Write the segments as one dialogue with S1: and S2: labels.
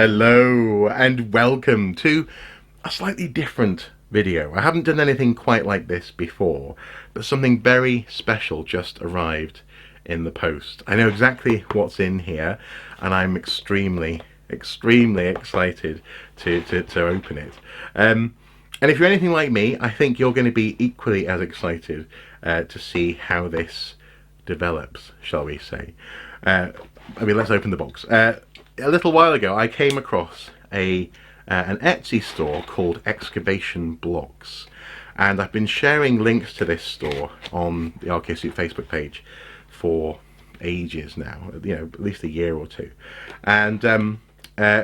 S1: Hello and welcome to a slightly different video. I haven't done anything quite like this before, but something very special just arrived in the post. I know exactly what's in here and I'm extremely excited to open it. And if you're anything like me, I think you're going to be equally as excited to see how this develops, shall we say. Let's open the box. A little while ago I came across an Etsy store called Excavation Blocks, and I've been sharing links to this store on the Archaeosoup Facebook page for ages now, at least a year or two. And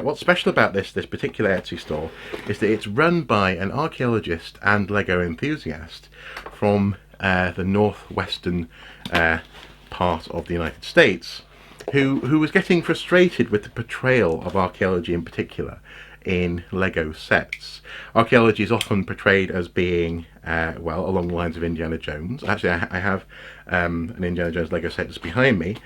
S1: what's special about this particular Etsy store is that it's run by an archaeologist and Lego enthusiast from the northwestern part of the United States, who was getting frustrated with the portrayal of archaeology in particular in Lego sets. Archaeology is often portrayed as being, along the lines of Indiana Jones. Actually, I have an Indiana Jones Lego set just behind me.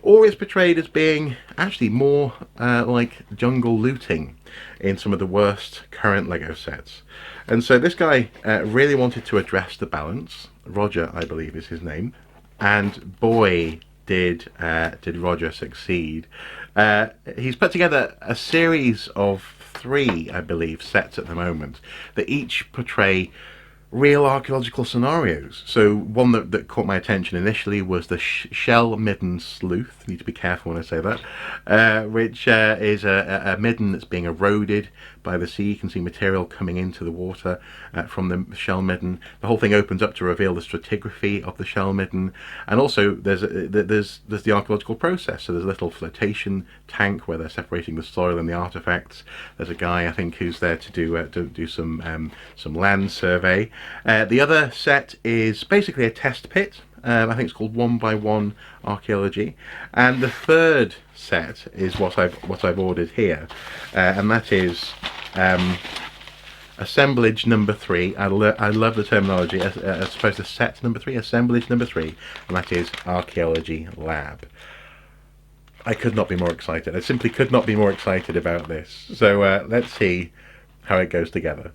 S1: Or is portrayed as being actually more like jungle looting in some of the worst current Lego sets. And so this guy really wanted to address the balance. Roger, I believe, is his name. And boy, did Roger succeed. He's put together a series of 3, I believe, sets at the moment that each portray real archaeological scenarios. So one that caught my attention initially was the shell Midden Sleuth. Need to be careful when I say that. Which is a midden that's being eroded by the sea. You can see material coming into the water from the shell midden. The whole thing opens up to reveal the stratigraphy of the shell midden, and also there's the archaeological process. So there's a little flotation tank where they're separating the soil and the artifacts. There's a guy, I think, who's there to do some land survey. The other set is basically a test pit. I think it's called 1 by 1 Archaeology, and the third set is what I've ordered here, and that is assemblage number 3. I love the terminology as opposed to set number 3, assemblage number 3, and that is Archaeology Lab. I could not be more excited. I simply could not be more excited about this. So let's see how it goes together.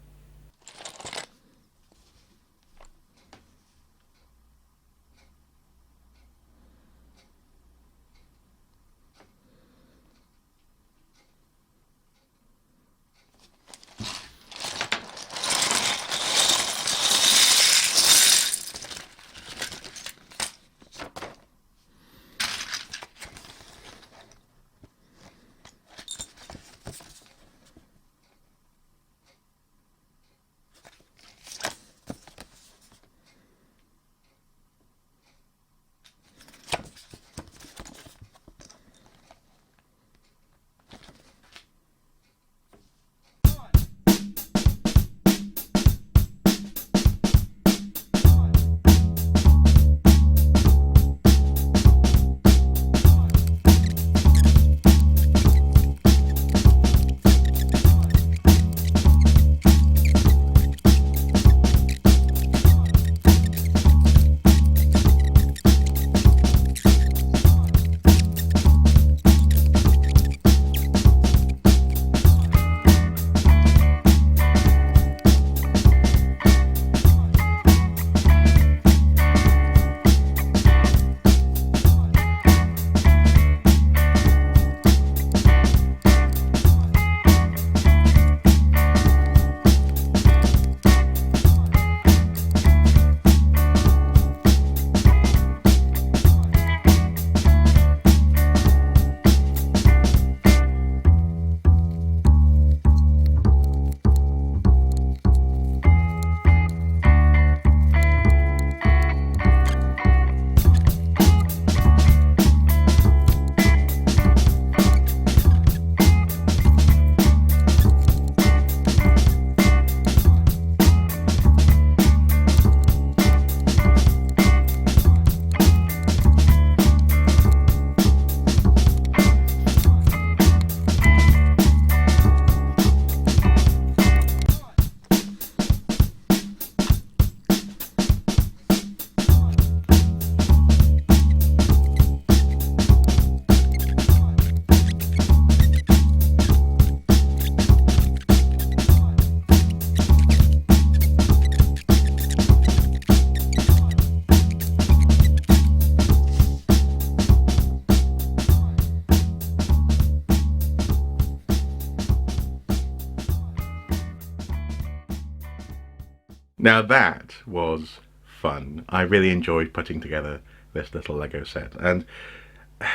S1: Now that was fun. I really enjoyed putting together this little Lego set, and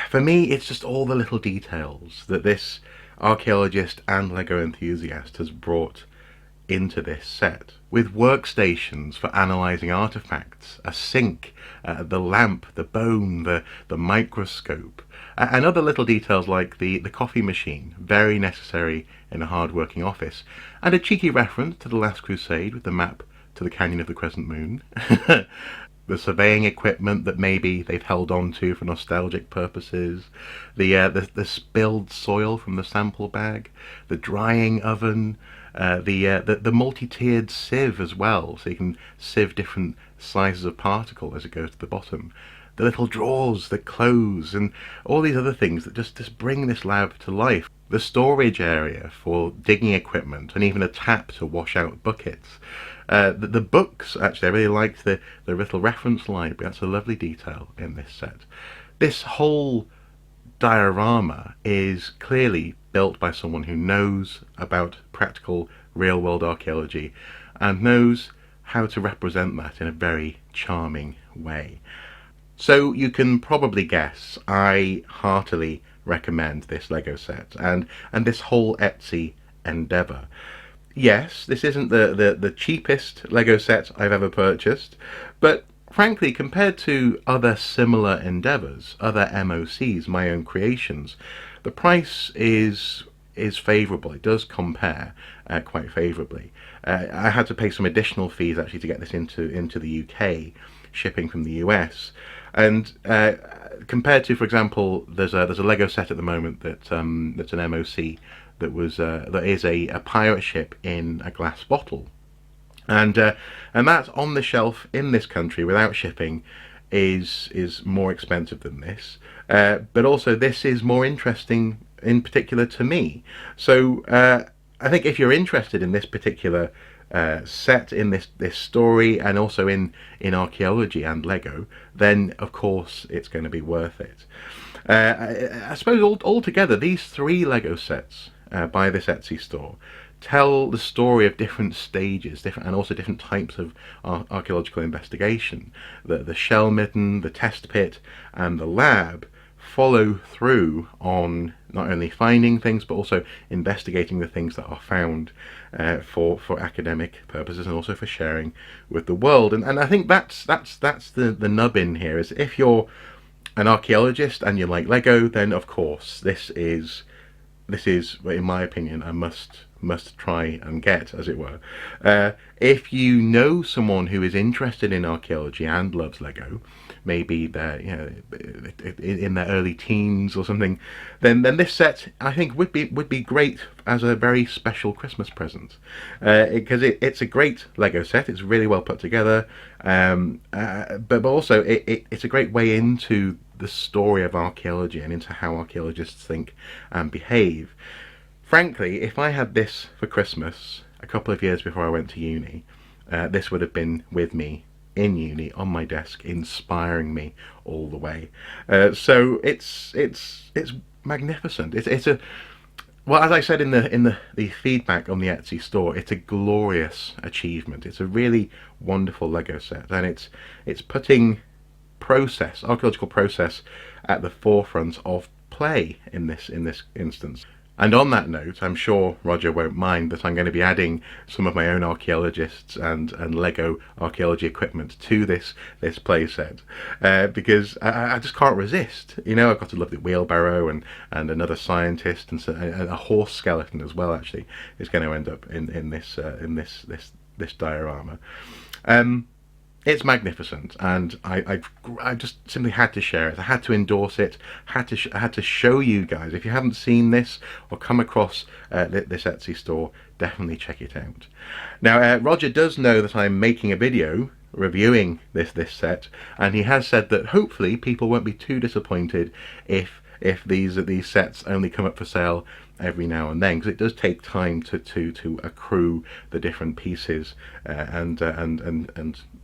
S1: for me it's just all the little details that this archaeologist and Lego enthusiast has brought into this set, with workstations for analysing artefacts, a sink, the lamp, the bone, the microscope, and other little details like the coffee machine, very necessary in a hard-working office, and a cheeky reference to The Last Crusade with the map to the Canyon of the Crescent Moon. The surveying equipment that maybe they've held on to for nostalgic purposes, the spilled soil from the sample bag, the drying oven, the multi-tiered sieve as well, so you can sieve different sizes of particle as it goes to the bottom. The little drawers that close, and all these other things that just bring this lab to life. The storage area for digging equipment, and even a tap to wash out buckets. The books, actually, I really liked the little reference library. That's a lovely detail in this set. This whole diorama is clearly built by someone who knows about practical real-world archaeology and knows how to represent that in a very charming way. So you can probably guess I heartily recommend this Lego set and this whole Etsy endeavour. Yes, this isn't the cheapest Lego set I've ever purchased, but frankly, compared to other similar endeavours, other MOCs, my own creations, the price is favourable. It does compare quite favourably. I had to pay some additional fees actually to get this into the UK, shipping from the US, and compared to, for example, there's a Lego set at the moment that's an MOC that is a pirate ship in a glass bottle, and that on the shelf in this country without shipping is more expensive than this, but also this is more interesting in particular to me. So I think if you're interested in this particular set, in this story, and also in archaeology and Lego, then of course it's going to be worth it. I suppose altogether these three Lego sets by this Etsy store tell the story of different stages, and also different types of archaeological investigation. The shell midden, the test pit, and the lab follow through on not only finding things but also investigating the things that are found for academic purposes and also for sharing with the world. And I think that's the nub in here, is if you're an archaeologist and you like Lego, then of course this is, in my opinion, a must try and get, as it were. If you know someone who is interested in archaeology and loves Lego, maybe they're in their early teens or something, then this set I think would be great as a very special Christmas present, because it's a great Lego set. It's really well put together, but also it's a great way into the story of archaeology and into how archaeologists think and behave. Frankly, if I had this for Christmas a couple of years before I went to uni, this would have been with me in uni on my desk, inspiring me all the way. So it's magnificent. It's a, well, as I said in the feedback on the Etsy store, it's a glorious achievement. It's a really wonderful Lego set, and it's putting archaeological process at the forefront of play in this instance. And on that note, I'm sure Roger won't mind that I'm going to be adding some of my own archaeologists and Lego archaeology equipment to this play set, because I just can't resist. I've got a lovely wheelbarrow and another scientist, and a horse skeleton as well. Actually, is going to end up in this diorama. It's magnificent, and I just simply had to share it. I had to endorse it. I had to show you guys. If you haven't seen this or come across this Etsy store, definitely check it out. Now, Roger does know that I'm making a video reviewing this set, and he has said that hopefully people won't be too disappointed if these sets only come up for sale every now and then, because it does take time to accrue the different pieces and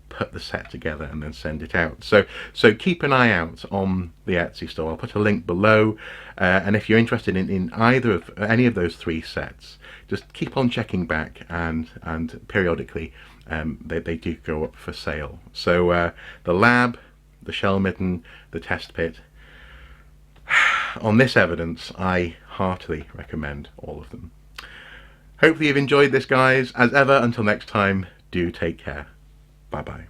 S1: put the set together and then send it out. So keep an eye out on the Etsy store. I'll put a link below, and if you're interested in either of any of those 3 sets, just keep on checking back, and periodically they do go up for sale. So the lab, the shell midden, the test pit, on this evidence I heartily recommend all of them. Hopefully you've enjoyed this, guys. As ever, until next time, do take care. Bye bye.